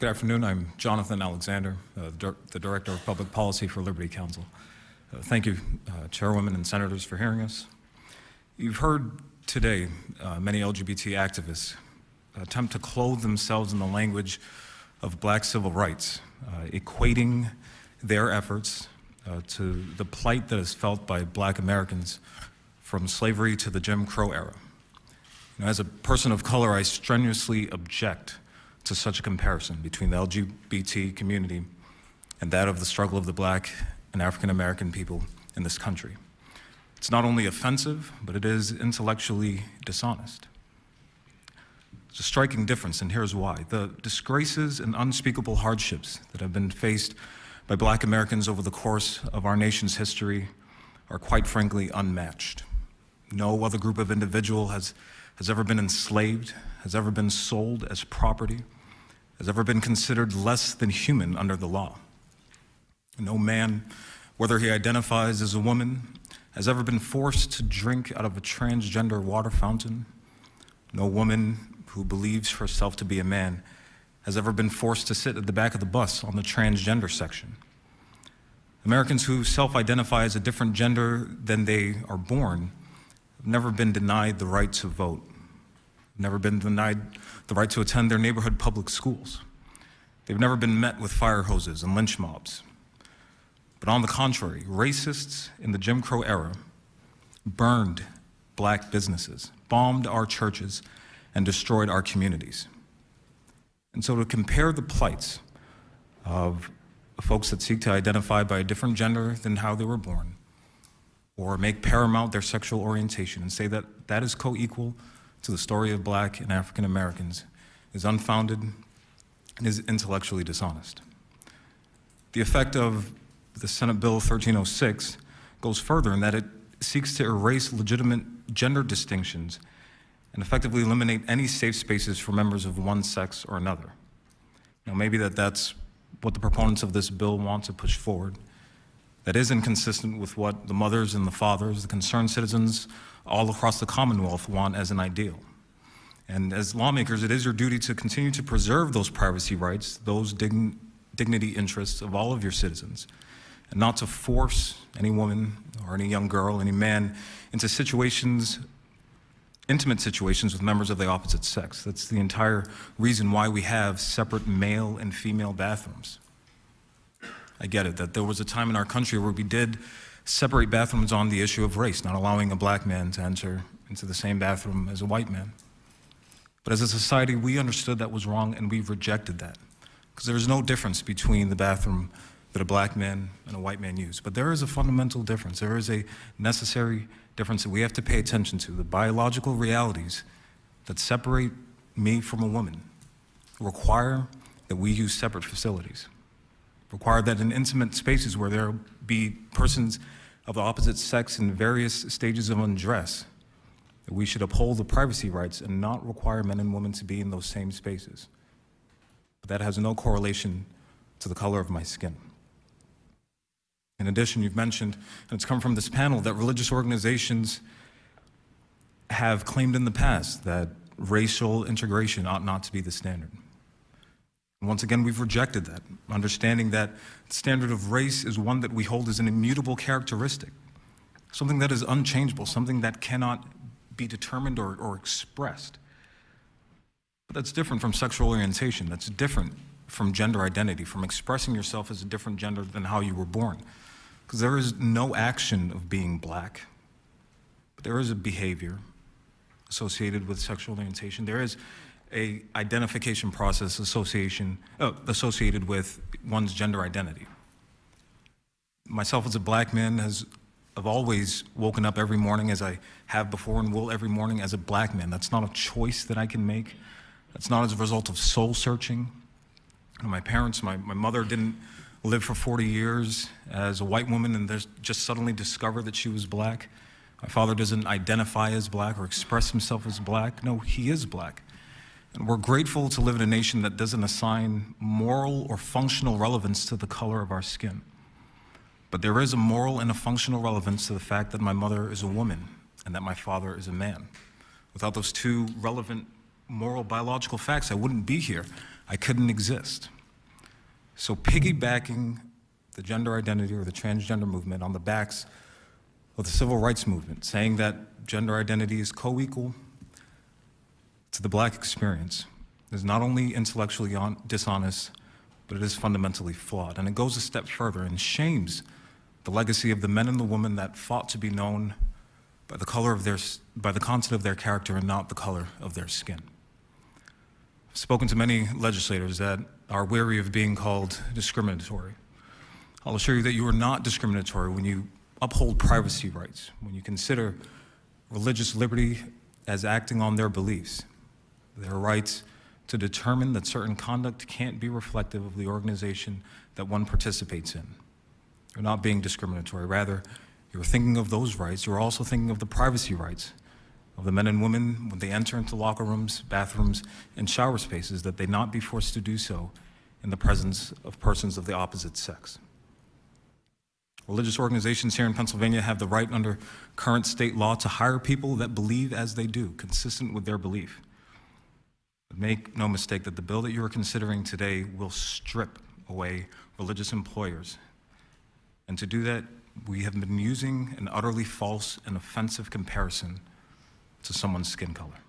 Good afternoon. I'm Jonathan Alexandre, the Director of Public Policy for Liberty Counsel. Thank you, Chairwomen and Senators, for hearing us. You've heard today many LGBT activists attempt to clothe themselves in the language of Black civil rights, equating their efforts to the plight that is felt by Black Americans from slavery to the Jim Crow era. As a person of color, I strenuously object to such a comparison between the LGBT community and that of the struggle of the Black and African American people in this country. It's not only offensive, but it is intellectually dishonest. It's a striking difference, and here's why. The disgraces and unspeakable hardships that have been faced by Black Americans over the course of our nation's history are quite frankly unmatched. No other group of individual has ever been enslaved, has ever been sold as property, has ever been considered less than human under the law. No man, whether he identifies as a woman, has ever been forced to drink out of a transgender water fountain. No woman who believes herself to be a man has ever been forced to sit at the back of the bus on the transgender section. Americans who self-identify as a different gender than they are born have never been denied the right to vote, never been denied the right to attend their neighborhood public schools. They've never been met with fire hoses and lynch mobs. But on the contrary, racists in the Jim Crow era burned Black businesses, bombed our churches, and destroyed our communities. And so to compare the plights of folks that seek to identify by a different gender than how they were born, or make paramount their sexual orientation and say that that is co-equal to the story of Black and African Americans is unfounded and is intellectually dishonest. The effect of the Senate Bill 1306 goes further in that it seeks to erase legitimate gender distinctions and effectively eliminate any safe spaces for members of one sex or another. Maybe that's what the proponents of this bill want to push forward. That is inconsistent with what the mothers and the fathers, the concerned citizens all across the Commonwealth want as an ideal. And as lawmakers, it is your duty to continue to preserve those privacy rights, those dignity interests of all of your citizens, and not to force any woman or any young girl, any man, into situations, intimate situations with members of the opposite sex. That's the entire reason why we have separate male and female bathrooms. I get it, that there was a time in our country where we did separate bathrooms on the issue of race, not allowing a Black man to enter into the same bathroom as a white man. But as a society, we understood that was wrong and we rejected that. Because there is no difference between the bathroom that a Black man and a white man use. But there is a fundamental difference. There is a necessary difference that we have to pay attention to. The biological realities that separate me from a woman require that we use separate facilities. Require that in intimate spaces where there be persons of the opposite sex in various stages of undress, that we should uphold the privacy rights and not require men and women to be in those same spaces. But that has no correlation to the color of my skin. In addition, you've mentioned, and it's come from this panel, that religious organizations have claimed in the past that racial integration ought not to be the standard. Once again, we've rejected that, understanding that the standard of race is one that we hold as an immutable characteristic, something that is unchangeable, something that cannot be determined or expressed. But that's different from sexual orientation. That's different from gender identity, from expressing yourself as a different gender than how you were born. Because there is no action of being Black, but there is a behavior associated with sexual orientation. There is a identification process associated with one's gender identity. Myself as a Black man I've always woken up every morning, as I have before and will every morning, as a Black man. That's not a choice that I can make. That's not as a result of soul searching. My parents, my mother didn't live for 40 years as a white woman and just suddenly discover that she was Black. My father doesn't identify as Black or express himself as Black. No, he is Black. And we're grateful to live in a nation that doesn't assign moral or functional relevance to the color of our skin. But there is a moral and a functional relevance to the fact that my mother is a woman and that my father is a man. Without those two relevant moral, biological facts, I wouldn't be here. I couldn't exist. So piggybacking the gender identity or the transgender movement on the backs of the civil rights movement, saying that gender identity is co-equal to the Black experience, is not only intellectually dishonest, but it is fundamentally flawed. And it goes a step further and shames the legacy of the men and the women that fought to be known by the content of their character and not the color of their skin. I've spoken to many legislators that are weary of being called discriminatory. I'll assure you that you are not discriminatory when you uphold privacy rights, when you consider religious liberty as acting on their beliefs, their rights to determine that certain conduct can't be reflective of the organization that one participates in. You're not being discriminatory. Rather, you're thinking of those rights. You're also thinking of the privacy rights of the men and women when they enter into locker rooms, bathrooms, and shower spaces, that they not be forced to do so in the presence of persons of the opposite sex. Religious organizations here in Pennsylvania have the right under current state law to hire people that believe as they do, consistent with their belief. But make no mistake that the bill that you are considering today will strip away religious employers. And to do that, we have been using an utterly false and offensive comparison to someone's skin color.